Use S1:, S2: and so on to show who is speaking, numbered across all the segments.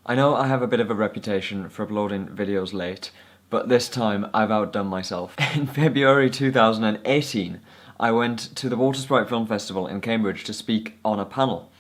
S1: I know I have a bit of a reputation for uploading videos late, but this time I've outdone myself. In February 2018, I went to the Watersprite Film Festival in Cambridge to speak on a panel.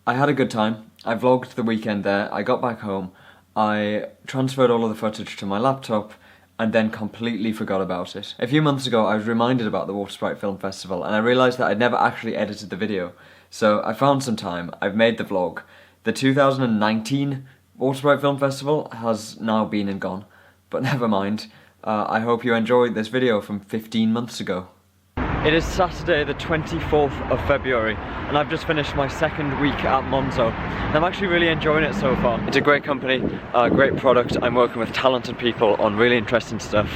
S1: I had a good time. I vlogged the weekend there, I got back home, I transferred all of the footage to my laptop, and then completely forgot about it. A few months ago I was reminded about the Watersprite Film Festival and I realised that I'd never actually edited the video. So I found some time, I've made the vlog. The 2019 Watersprite Film Festival has now been and gone, but never mind. I hope you enjoyed this video from 15 months ago. It is Saturday the 24th of February and I've just finished my second week at Monzo. And I'm actually really enjoying it so far. It's a great company, a great product. I'm working with talented people on really interesting stuff.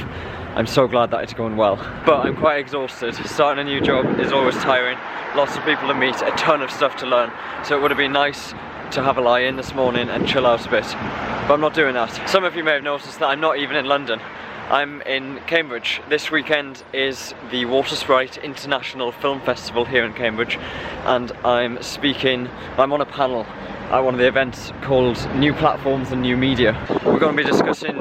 S1: I'm so glad that it's going well. But I'm quite exhausted. Starting a new job is always tiring. Lots of people to meet, a ton of stuff to learn. So it would have been nice to have a lie in this morning and chill out a bit. But I'm not doing that. Some of you may have noticed that I'm not even in London. I'm in Cambridge. This weekend is the Watersprite International Film Festival here in Cambridge, and I'm on a panel at one of the events called New Platforms and New Media. We're going to be discussing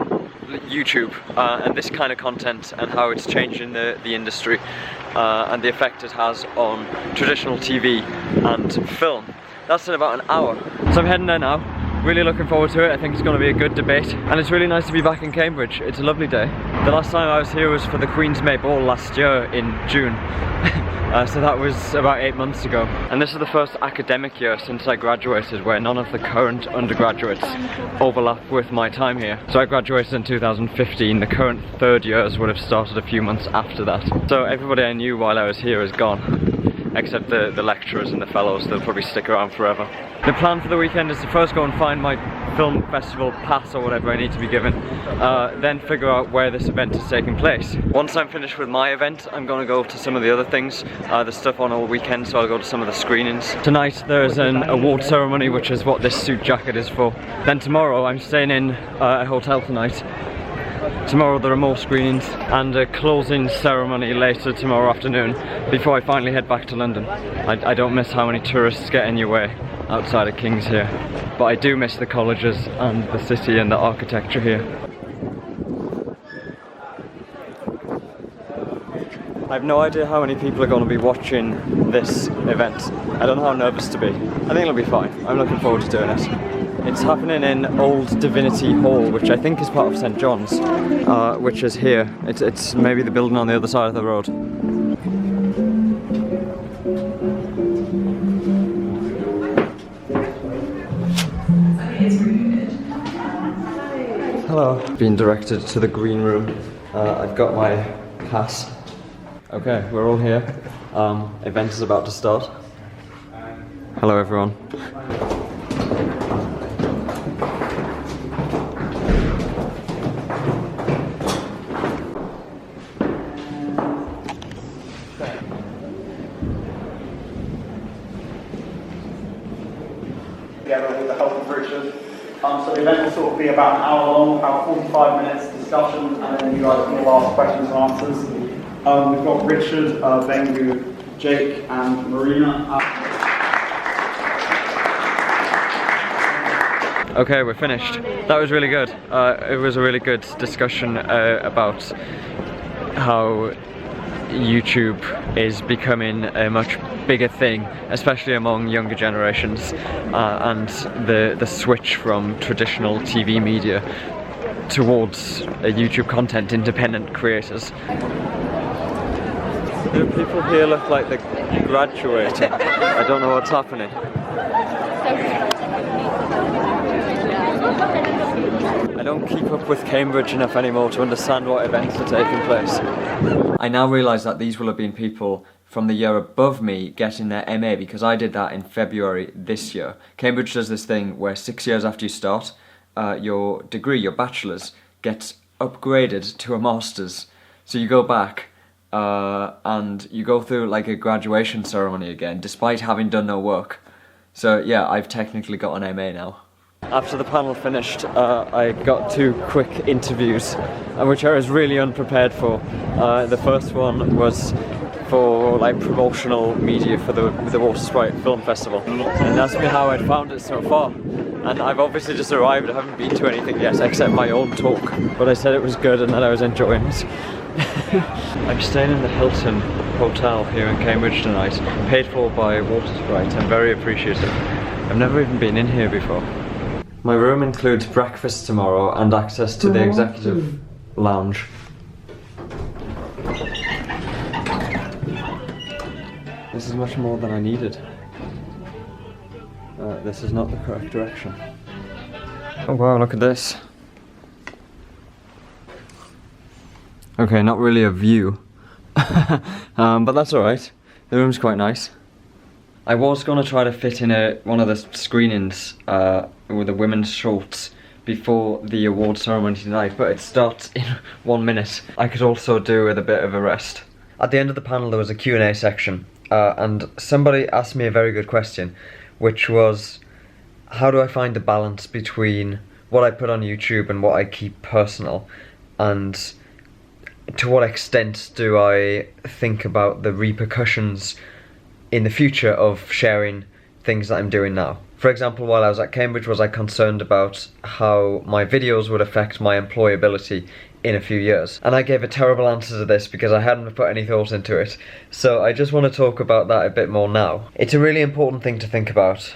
S1: YouTube and this kind of content and how it's changing the industry and the effect it has on traditional TV and film. That's in about an hour. So I'm heading there now. Really looking forward to it. I think it's going to be a good debate and it's really nice to be back in Cambridge. It's a lovely day. The last time I was here was for the Queen's May Ball last year in June. So that was about 8 months ago. And this is the first academic year since I graduated where none of the current undergraduates overlap with my time here. So I graduated in 2015. The current third years would have started a few months after that. So everybody I knew while I was here is gone. Except the lecturers and the fellows, they'll probably stick around forever. The plan for the weekend is to first go and find my film festival pass or whatever I need to be given, then figure out where this event is taking place. Once I'm finished with my event, I'm going to go to some of the other things. There's stuff on all weekend, so I'll go to some of the screenings. Tonight there's an award ceremony, which is what this suit jacket is for. Then tomorrow I'm staying in a hotel tonight. Tomorrow there are more screenings and a closing ceremony later tomorrow afternoon before I finally head back to London. I don't miss how many tourists get in your way outside of King's here, but I do miss the colleges and the city and the architecture here. I have no idea how many people are going to be watching this event. I don't know how nervous to be. I think it'll be fine. I'm looking forward to doing it. It's happening in Old Divinity Hall, which I think is part of St. John's, which is here. It's maybe the building on the other side of the road. Hello. Being directed to the green room. I've got my pass. Okay, we're all here. Event is about to start. Hello everyone.
S2: Together with the help of Richard. So the event will sort of be about an hour long, about 45 minutes discussion, and then you guys can all ask questions and answers. We've got Richard, Bengu, Jake, and Marina.
S1: Okay, we're finished. That was really good. It was a really good discussion about how YouTube is becoming a much bigger thing, especially among younger generations, and the switch from traditional TV media towards YouTube content, independent creators. The people here look like they're graduating. I don't know what's happening. I don't keep up with Cambridge enough anymore to understand what events are taking place. I now realise that these will have been people from the year above me getting their MA, because I did that in February this year. Cambridge does this thing where 6 years after you start, your degree, your bachelor's, gets upgraded to a master's. So you go back and you go through like a graduation ceremony again, despite having done no work. So yeah, I've technically got an MA now. After the panel finished, I got 2 quick interviews, which I was really unprepared for. The first one was for like promotional media for the Watersprite Film Festival, and asked me how I'd found it so far. and I've obviously just arrived. I haven't been to anything yet except my own talk, but I said it was good and that I was enjoying it. I'm staying in the Hilton Hotel here in Cambridge tonight, paid for by Watersprite. I'm very appreciative. I've never even been in here before. My room includes breakfast tomorrow and access to the executive lounge. This is much more than I needed. This is not the correct direction. Oh wow, look at this. Okay, not really a view. But that's alright. The room's quite nice. I was gonna try to fit in one of the screenings with the women's shorts before the award ceremony tonight, but it starts in 1 minute. I could also do with a bit of a rest. At the end of the panel there was a Q&A section, and somebody asked me a very good question, which was, how do I find the balance between what I put on YouTube and what I keep personal, and to what extent do I think about the repercussions in the future of sharing things that I'm doing now? For example, while I was at Cambridge, was I concerned about how my videos would affect my employability in a few years? And I gave a terrible answer to this because I hadn't put any thought into it. So I just want to talk about that a bit more now. It's a really important thing to think about.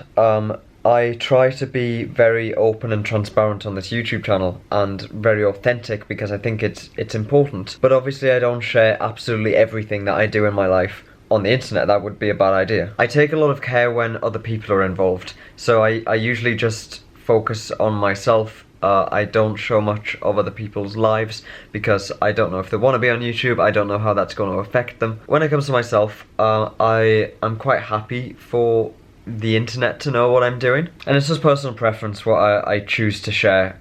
S1: I try to be very open and transparent on this YouTube channel and very authentic because I think it's important. But obviously I don't share absolutely everything that I do in my life on the internet. That would be a bad idea. I take a lot of care when other people are involved. So I usually just focus on myself. I don't show much of other people's lives because I don't know if they want to be on YouTube. I don't know how that's going to affect them. When it comes to myself, I am quite happy for the internet to know what I'm doing, and it's just personal preference what I choose to share.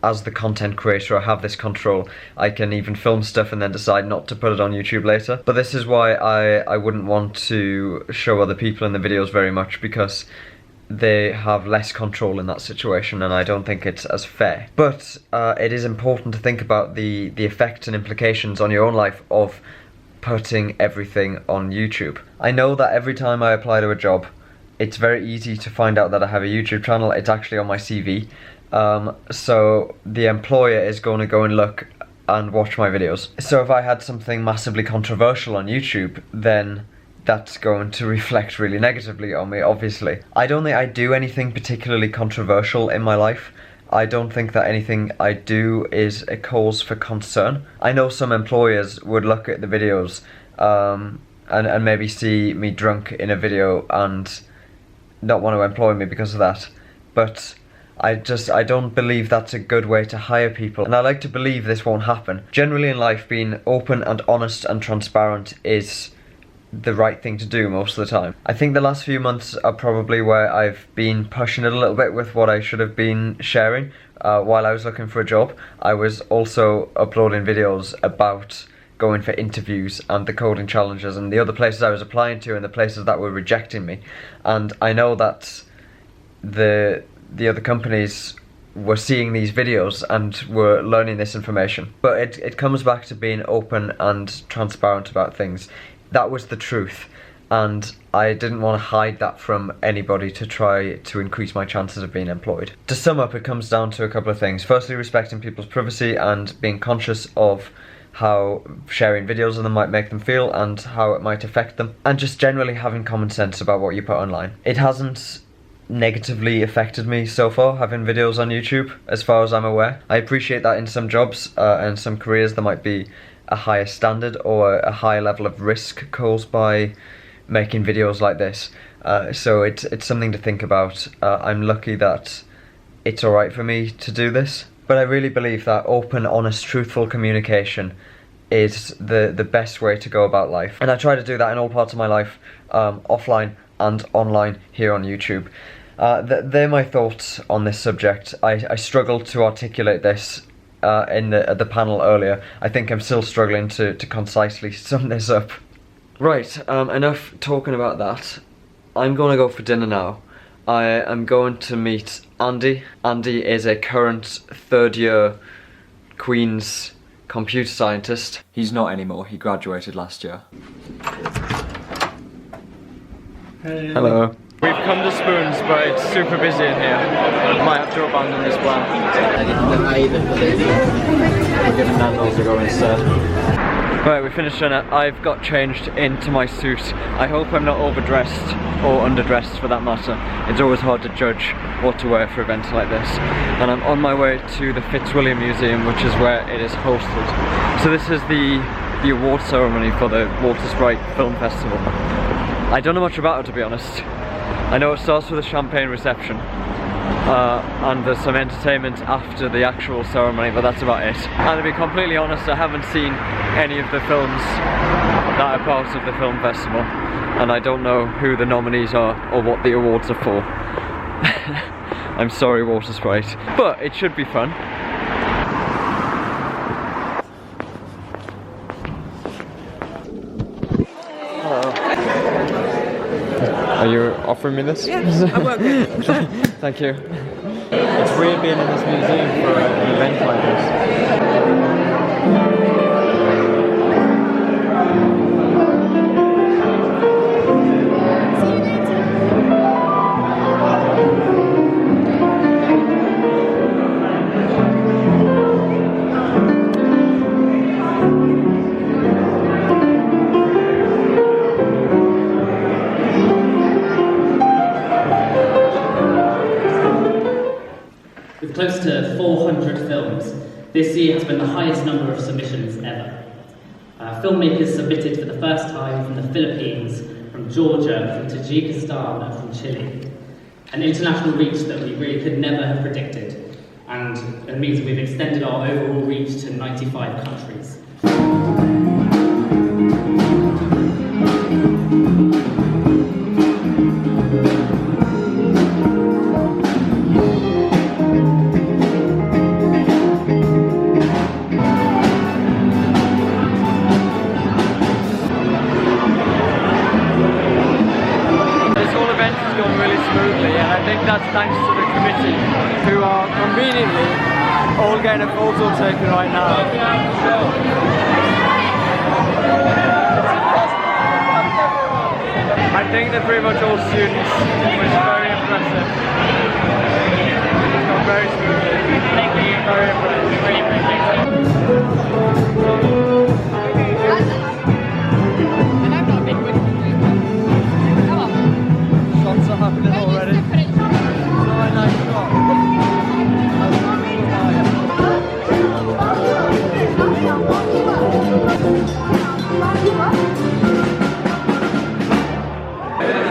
S1: As the content creator, I have this control. I can even film stuff and then decide not to put it on YouTube later. But this is why I wouldn't want to show other people in the videos very much, because they have less control in that situation, and I don't think it's as fair. But it is important to think about the effects and implications on your own life of putting everything on YouTube. I know that every time I apply to a job, it's very easy to find out that I have a YouTube channel. It's actually on my CV. So the employer is going to go and look and watch my videos. So if I had something massively controversial on YouTube, then that's going to reflect really negatively on me, obviously. I don't think I do anything particularly controversial in my life. I don't think that anything I do is a cause for concern. I know some employers would look at the videos and maybe see me drunk in a video and not want to employ me because of that, but I don't believe that's a good way to hire people, and I like to believe this won't happen. Generally in life, being open and honest and transparent is the right thing to do most of the time. I think the last few months are probably where I've been pushing it a little bit with what I should have been sharing. While I was looking for a job, I was also uploading videos about going for interviews and the coding challenges and the other places I was applying to and the places that were rejecting me. And I know that the other companies were seeing these videos and were learning this information. But it comes back to being open and transparent about things. That was the truth, and I didn't want to hide that from anybody to try to increase my chances of being employed. To sum up, it comes down to a couple of things. Firstly, respecting people's privacy and being conscious of how sharing videos of them might make them feel and how it might affect them, and just generally having common sense about what you put online. It hasn't negatively affected me so far, having videos on YouTube, as far as I'm aware. I appreciate that in some jobs and some careers there might be a higher standard or a higher level of risk caused by making videos like this. So it's something to think about. I'm lucky that it's alright for me to do this. But I really believe that open, honest, truthful communication is the best way to go about life. And I try to do that in all parts of my life, offline and online here on YouTube. They're my thoughts on this subject. I struggled to articulate this at the panel earlier. I think I'm still struggling to concisely sum this up. Right, enough talking about that. I'm going to go for dinner now. I am going to meet Andy. Andy is a current third-year Queen's computer scientist. He's not anymore, he graduated last year.
S2: Hey.
S1: Hello. We've come to Spoons, but it's super busy in here. Might have to abandon this plan. We're giving Nando's a go instead. Right, we finished dinner. I've got changed into my suit. I hope I'm not overdressed or underdressed for that matter. It's always hard to judge what to wear for events like this. And I'm on my way to the Fitzwilliam Museum, which is where it is hosted. So this is the award ceremony for the Watersprite Film Festival. I don't know much about it, to be honest. I know it starts with a champagne reception. And there's some entertainment after the actual ceremony, but that's about it. And to be completely honest, I haven't seen any of the films that are part of the film festival, and I don't know who the nominees are or what the awards are for. I'm sorry, Watersprite, but it should be fun. Hello. Are you offering me this?
S3: Yes, I work here.
S1: Thank you. It's weird being in this museum for an event like this.
S4: With close to 400 films, this year has been the highest number of submissions ever. Filmmakers submitted for the first time from the Philippines, from Georgia, from Tajikistan and from Chile. An international reach that we really could never have predicted, and it means we've extended our overall reach to 95 countries.
S1: That's thanks to the committee, who are conveniently all getting a photo taken right now. I think they're pretty much all students, which is very impressive. It's gone very smoothly. Thank you. Very impressive. Really appreciate it. Shots are happening already.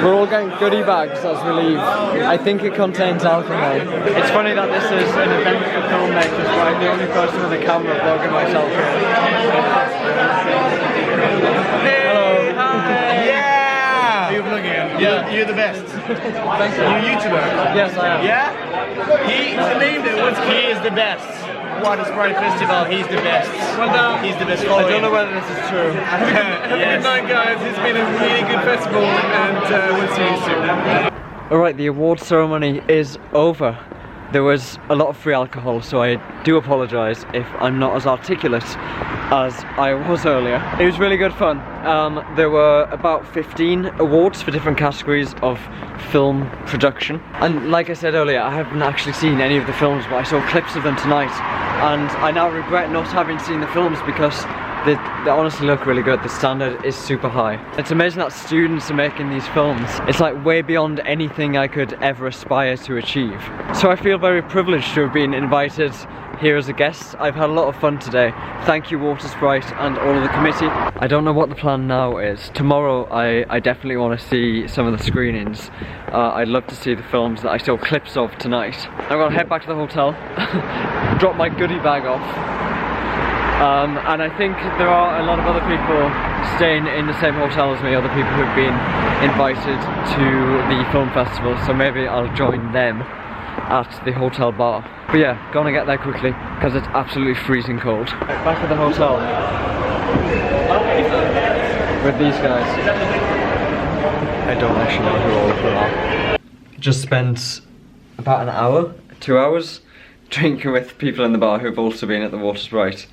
S1: We're all getting goodie bags as we leave. I think it contains alcohol. It's funny that this is an event for filmmakers, but I'm the only person with a camera vlogging myself here.
S5: Hey, hi! Yeah! Are you vlogging? Yeah. You're the best.
S1: Thank you.
S5: You're a YouTuber?
S1: Yes, I am.
S5: Yeah? He named it. He is the best. Watersprite Festival, he's the best. Well done. He's the best.
S1: I don't know whether this is true.
S5: Have a good night, guys. It's been a really good festival, and we'll see you soon.
S1: Alright, the award ceremony is over. There was a lot of free alcohol, so I do apologise if I'm not as articulate as I was earlier. It was really good fun. There were about 15 awards for different categories of film production. And like I said earlier, I haven't actually seen any of the films, but I saw clips of them tonight. And I now regret not having seen the films because they honestly look really good. The standard is super high. It's amazing that students are making these films. It's like way beyond anything I could ever aspire to achieve. So I feel very privileged to have been invited here as a guest. I've had a lot of fun today. Thank you, Watersprite and all of the committee. I don't know what the plan now is. Tomorrow I definitely want to see some of the screenings. I'd love to see the films that I saw clips of tonight. I'm gonna head back to the hotel, drop my goodie bag off. And I think there are a lot of other people staying in the same hotel as me, other people who've been invited to the film festival, so maybe I'll join them at the hotel bar. But yeah, gonna get there quickly because it's absolutely freezing cold. Back at the hotel with these guys. I don't actually know who all of them are. Just spent about an hour, 2 hours, drinking with people in the bar who've also been at the Watersprite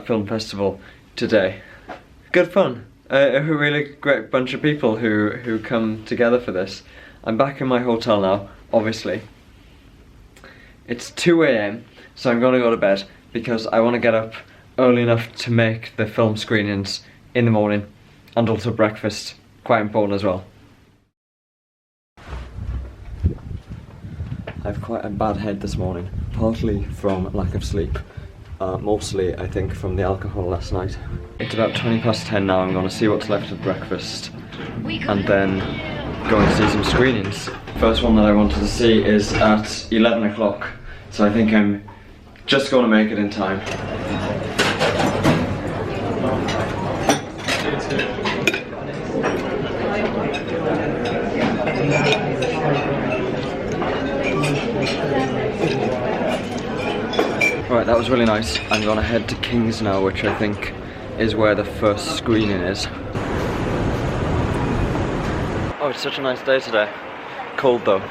S1: Film Festival today. Good fun. A really great bunch of people who come together for this. I'm back in my hotel now, obviously. It's 2 AM, so I'm gonna go to bed because I want to get up early enough to make the film screenings in the morning, and also breakfast, quite important as well. I have quite a bad head this morning, partly from lack of sleep, mostly I think from the alcohol last night. It's about 10:20 now. I'm going to see what's left of breakfast and then go and see some screenings. First one that I wanted to see is at 11 o'clock, so I think I'm just going to make it in time. Right, that was really nice. I'm gonna head to King's now, which I think is where the first screening is. Oh, it's such a nice day today. Cold though.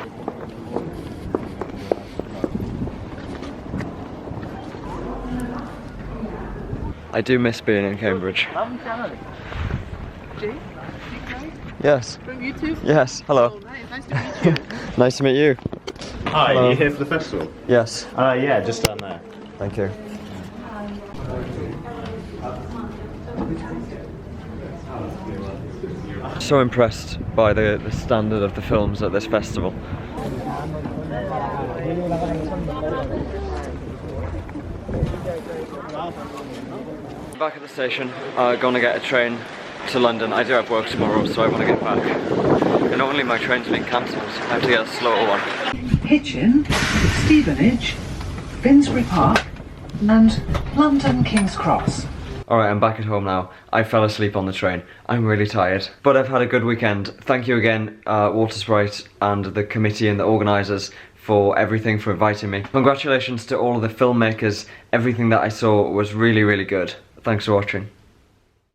S1: I do miss being in Cambridge. Yes.
S3: From YouTube?
S1: Yes, hello.
S3: Oh, nice to meet you.
S1: Nice to meet you.
S6: Hi,
S1: Hello.
S6: are you here for the festival?
S1: Yes.
S6: Yeah, just down there.
S1: Thank you. So impressed by the standard of the films at this festival. Back at the station, gonna get a train to London. I do have work tomorrow, so I want to get back. And not only my train's been cancelled, I have to get a slower one.
S7: Hitchin, Stevenage, Finsbury Park, and London King's Cross.
S1: Alright, I'm back at home now. I fell asleep on the train. I'm really tired. But I've had a good weekend. Thank you again, Watersprite and the committee and the organisers for everything, for inviting me. Congratulations to all of the filmmakers. Everything that I saw was really, really good. Thanks for watching.